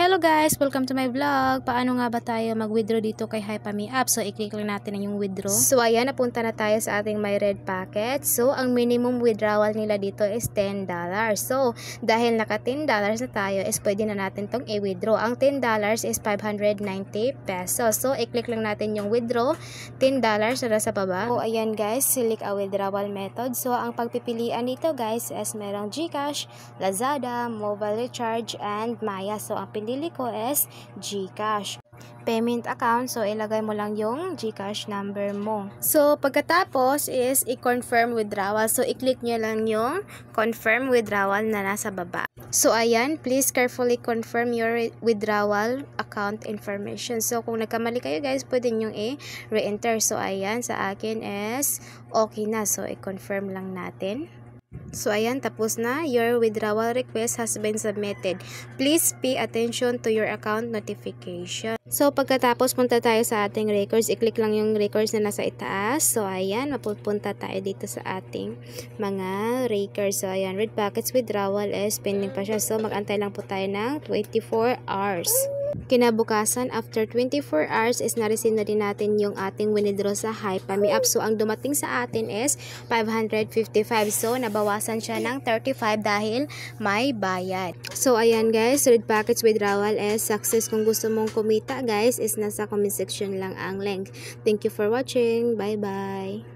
Hello guys! Welcome to my vlog. Paano nga ba tayo mag-withdraw dito kay HypaMeApp? So, i-click lang natin yung withdraw. So, ayan, napunta na tayo sa ating My Red Packet. So, ang minimum withdrawal nila dito is $10. So, dahil naka $10 na tayo, is pwede na natin tong i-withdraw. Ang $10 is 590 pesos. So, i-click lang natin yung withdraw. $10 na nasa baba. So, ayan guys, select a withdrawal method. So, ang pagpipilian dito guys is merong GCash, Lazada, Mobile Recharge, and Maya. So, ang pinili ko is GCash. Payment account, so ilagay mo lang yung GCash number mo. So, pagkatapos is i-confirm withdrawal. So, i-click nyo lang yung confirm withdrawal na nasa baba. So, ayan, please carefully confirm your withdrawal account information. So, kung nagkamali kayo guys, pwede nyo i-re-enter. So, ayan, sa akin is okay na. So, i-confirm lang natin. So, ayan, tapos na. Your withdrawal request has been submitted. Please pay attention to your account notification. So, pagkatapos punta tayo sa ating records, i-click lang yung records na nasa itaas. So, ayan, mapupunta tayo dito sa ating mga records. So, ayan, red packets withdrawal is pending pa siya. So, mag-antay lang po tayo ng 24 hours. Kinabukasan, after 24 hours is na-receive na din natin yung ating withdraw sa HypaMeApp. So, ang dumating sa atin is 555. So, nabawasan siya ng 35 dahil may bayad. So, ayan guys, red packets withdrawal is success. Kung gusto mong kumita guys, is nasa comment section lang ang link. Thank you for watching. Bye-bye.